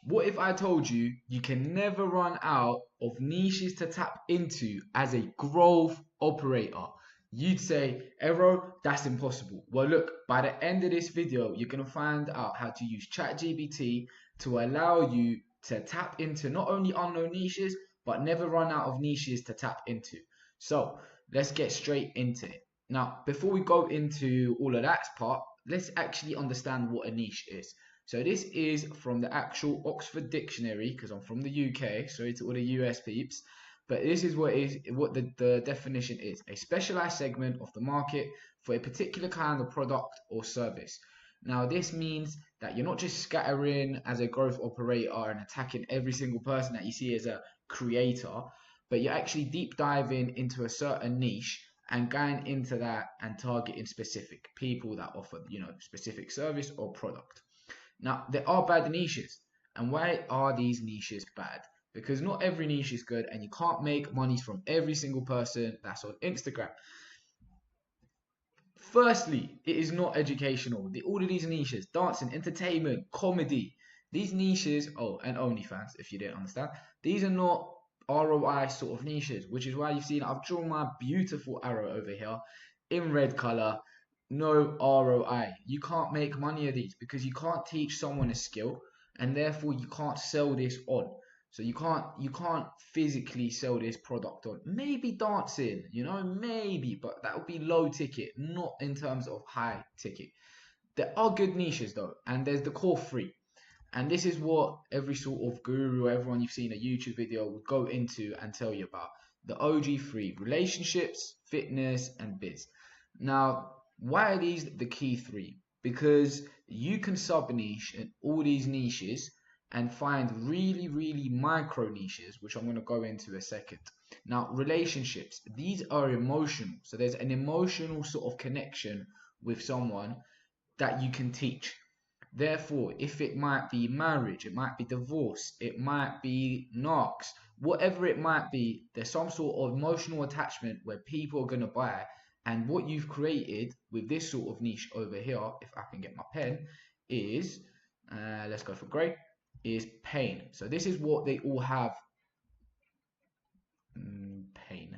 What if I told you you can never run out of niches to tap into as a growth operator? You'd say, Ero, that's impossible. Well, look, by the end of this video, you're going to find out how to use Chat GPT to allow you to tap into not only unknown niches, but never run out of niches to tap into. So let's get straight into it. Now, before we go into all of that part, let's actually understand what a niche is. So this is from the actual Oxford Dictionary, because I'm from the UK, sorry to all the US peeps, but this is what the definition is: a specialized segment of the market for a particular kind of product or service. Now this means that you're not just scattering as a growth operator and attacking every single person that you see as a creator, but you're actually deep diving into a certain niche and going into that and targeting specific people that offer, specific service or product. Now, there are bad niches. And why are these niches bad? Because not every niche is good, and you can't make money from every single person that's on Instagram. Firstly, it is not educational. All of these niches, dancing, entertainment, comedy, these niches, and OnlyFans, if you didn't understand, these are not ROI sort of niches, which is why you've seen I've drawn my beautiful arrow over here in red color. No ROI. You can't make money of these because you can't teach someone a skill, and therefore you can't sell this on. So you can't physically sell this product on. Maybe dancing, maybe, but that would be low ticket, not in terms of high ticket. There are good niches though, and there's the core three. And this is what every sort of guru or everyone you've seen a YouTube video would go into and tell you about. The OG three: relationships, fitness, and biz. Now, why are these the key three? Because you can sub niche in all these niches and find really, really micro niches, which I'm going to go into a second. Now, relationships, these are emotional. So there's an emotional sort of connection with someone that you can teach. Therefore, if it might be marriage, it might be divorce, it might be narcs, whatever it might be, there's some sort of emotional attachment where people are going to buy it. And what you've created with this sort of niche over here, if I can get my pen, is, let's go for grey, is pain. So this is what they all have. Pain.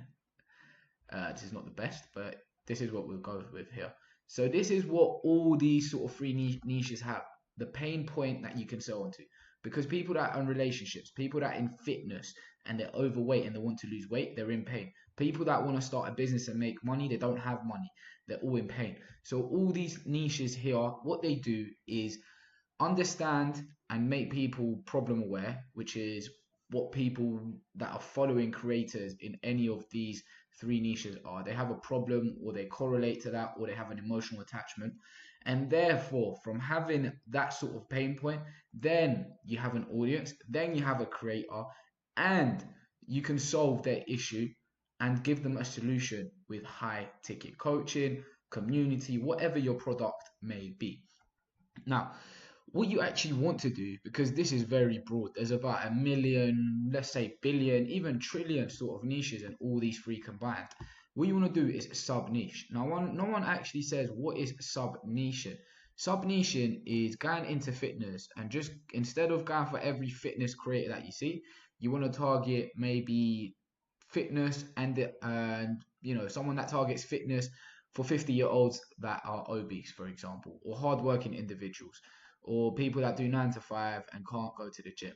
This is not the best, but this is what we'll go with here. So this is what all these sort of three niches have. The pain point that you can sell onto. Because people that are in relationships, people that are in fitness and they're overweight and they want to lose weight, they're in pain. People that want to start a business and make money, they don't have money. They're all in pain. So all these niches here, what they do is understand and make people problem aware, which is what people that are following creators in any of these three niches are. They have a problem, or they correlate to that, or they have an emotional attachment. And therefore, from having that sort of pain point, then you have an audience, then you have a creator, and you can solve their issue and give them a solution with high ticket coaching, community, whatever your product may be. Now, what you actually want to do, because this is very broad, there's about a million, let's say billion, even trillion sort of niches and all these three combined. What you want to do is sub niche. Now, no one actually says what is sub niche. Sub niche is going into fitness, and just instead of going for every fitness creator that you see, you want to target maybe fitness and someone that targets fitness for 50-year-olds that are obese, for example, or hardworking individuals, or people that do 9 to 5 and can't go to the gym.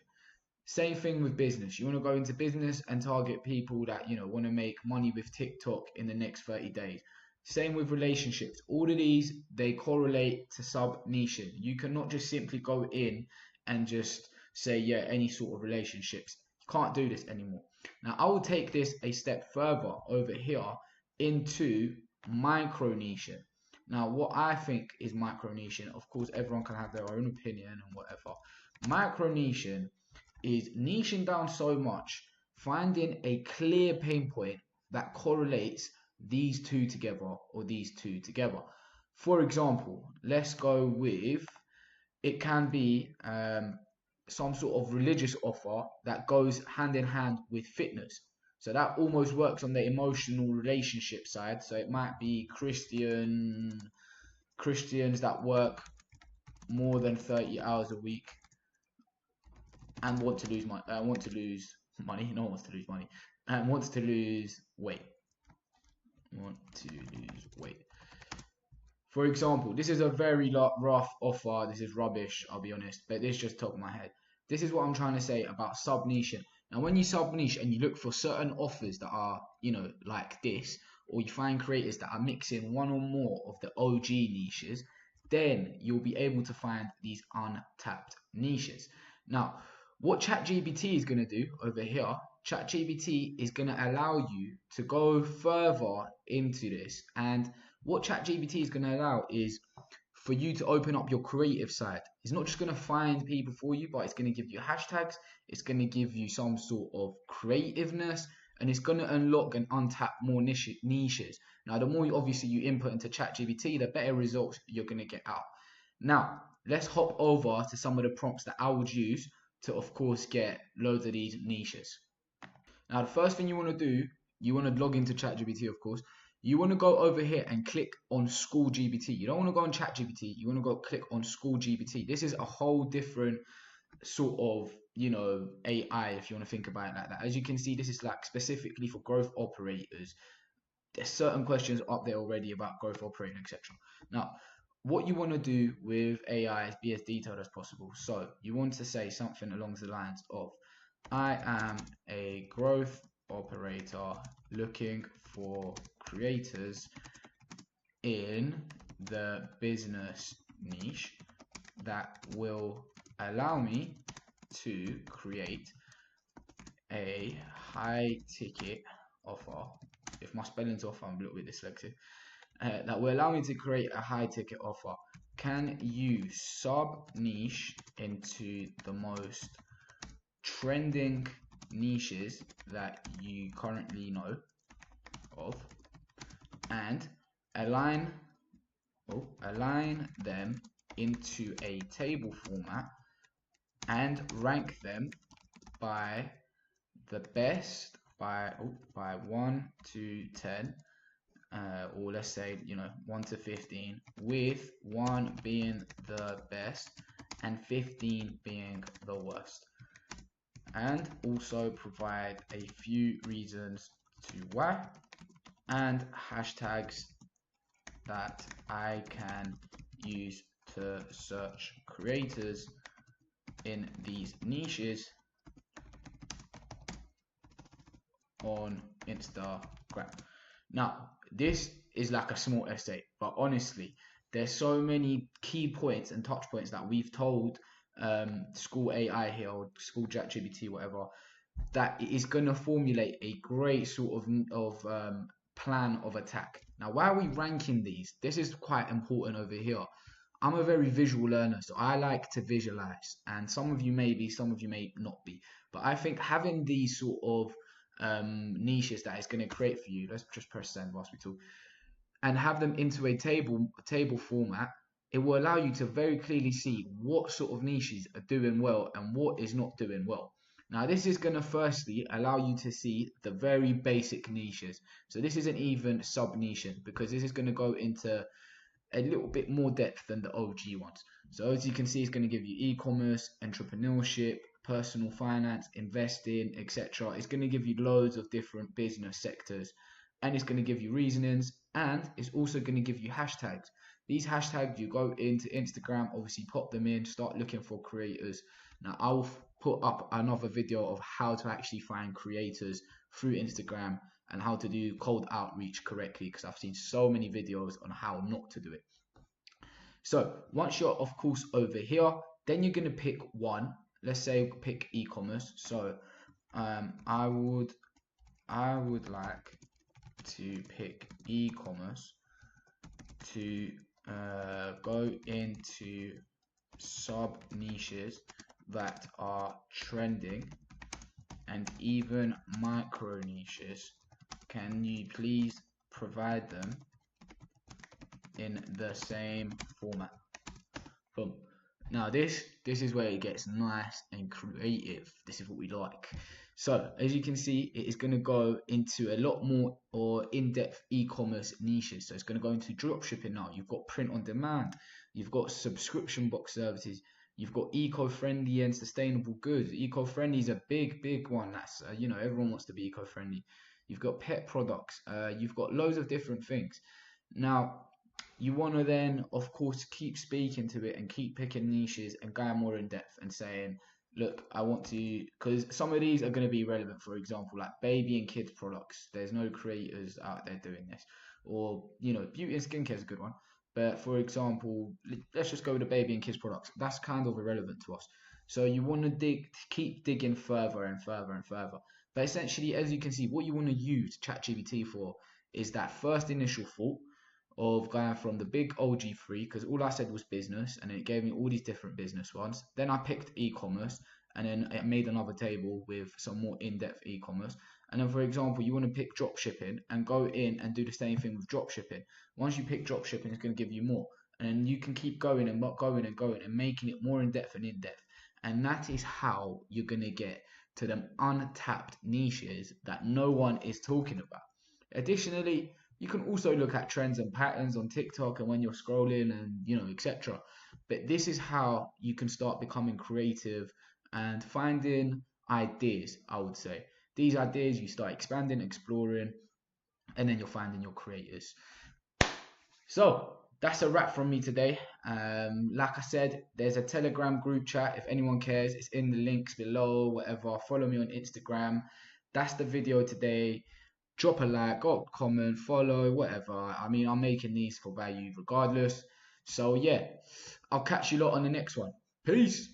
Same thing with business. You want to go into business and target people that want to make money with TikTok in the next 30 days. Same with relationships. All of these, they correlate to sub niche. You cannot just simply go in and just say, yeah, any sort of relationships. You can't do this anymore. Now, I will take this a step further over here into micro niche. Now, what I think is micro niche, of course, everyone can have their own opinion and whatever. Micro niche is niching down so much, finding a clear pain point that correlates these two together or these two together. For example, let's go with, it can be some sort of religious offer that goes hand in hand with fitness. So that almost works on the emotional relationship side. So it might be Christians that work more than 30 hours a week. and want to lose money. Want to lose money. No one wants to lose money. And wants to lose weight. Want to lose weight. For example, this is a very rough offer. This is rubbish, I'll be honest, but this is just top of my head. This is what I'm trying to say about sub-niching. Now, when you sub-niche and you look for certain offers that are, like this, or you find creators that are mixing one or more of the OG niches, then you'll be able to find these untapped niches. Now, what Chat GPT is going to do over here, Chat GPT is going to allow you to go further into this. And what Chat GPT is going to allow is for you to open up your creative side. It's not just going to find people for you, but it's going to give you hashtags. It's going to give you some sort of creativeness, and it's going to unlock and untap more niches. Now, the more obviously you input into Chat GPT, the better results you're going to get out. Now, let's hop over to some of the prompts that I would use to, of course, get loads of these niches. Now, the first thing you want to do, you want to log into Chat GPT, of course. You want to go over here and click on School GPT. You don't want to go on Chat GPT. You want to go click on School GPT. This is a whole different sort of, AI, if you want to think about it like that. As you can see, this is like specifically for growth operators. There's certain questions up there already about growth operating, etc. Now, what you want to do with AI is be as detailed as possible. So you want to say something along the lines of, I am a growth operator looking for creators in the business niche that will allow me to create a high ticket offer. If my spelling's off, I'm a little bit dyslexic. That will allow me to create a high ticket offer. Can you sub niche into the most trending niches that you currently know of, and align them into a table format and rank them by the best by 1 to 10, or let's say 1 to 15, with 1 being the best and 15 being the worst, and also provide a few reasons to why and hashtags that I can use to search creators in these niches on Instagram. Now, this is like a small essay, but honestly, there's so many key points and touch points that we've told School AI here, or School Chat GPT, whatever, that it is going to formulate a great sort of plan of attack. Now, why are we ranking these? This is quite important over here. I'm a very visual learner, so I like to visualize, and some of you may be, some of you may not be, but I think having these sort of niches that it's going to create for you, let's just press send whilst we talk, and have them into a table format, it will allow you to very clearly see what sort of niches are doing well and what is not doing well. Now, this is going to firstly allow you to see the very basic niches. So this isn't even sub-niching, because this is going to go into a little bit more depth than the OG ones. So as you can see, it's going to give you e-commerce, entrepreneurship, personal finance, investing, etc. It's going to give you loads of different business sectors, and it's going to give you reasonings, and it's also going to give you hashtags. These hashtags, you go into Instagram, obviously pop them in, start looking for creators. Now, I'll put up another video of how to actually find creators through Instagram and how to do cold outreach correctly, because I've seen so many videos on how not to do it. So once you're, of course, over here, then you're going to pick one. Let's say pick e-commerce. So I would like to pick e-commerce to go into sub niches that are trending and even micro niches. Can you please provide them in the same format? Boom. Now this is where it gets nice and creative. This is what we like. So as you can see, it is going to go into a lot more or in-depth e-commerce niches. So it's going to go into dropshipping now. You've got print on demand. You've got subscription box services. You've got eco-friendly and sustainable goods. Eco-friendly is a big one. That's everyone wants to be eco-friendly. You've got pet products. You've got loads of different things. Now, you want to then, of course, keep speaking to it and keep picking niches and going more in depth and saying, look, I want to, because some of these are going to be relevant. For example, like baby and kids products. There's no creators out there doing this. Or, beauty and skincare is a good one. But for example, let's just go with the baby and kids products. That's kind of irrelevant to us. So you want to keep digging further and further and further. But essentially, as you can see, what you want to use Chat GPT for is that first initial thought of going from the big OG3, because all I said was business, and it gave me all these different business ones. Then I picked e-commerce, and then it made another table with some more in-depth e-commerce. And then, for example, you want to pick drop shipping and go in and do the same thing with drop shipping. Once you pick drop shipping, it's going to give you more. And then you can keep going and going and going and making it more in depth and in depth. And that is how you're going to get to them untapped niches that no one is talking about. Additionally, you can also look at trends and patterns on TikTok and when you're scrolling and etc. But this is how you can start becoming creative and finding ideas, I would say. These ideas you start expanding, exploring, and then you're finding your creators. So that's a wrap from me today. Like I said, there's a Telegram group chat. If anyone cares, it's in the links below, whatever. Follow me on Instagram. That's the video today. Drop a like, comment, follow, whatever. I mean, I'm making these for value regardless. So yeah, I'll catch you lot on the next one. Peace.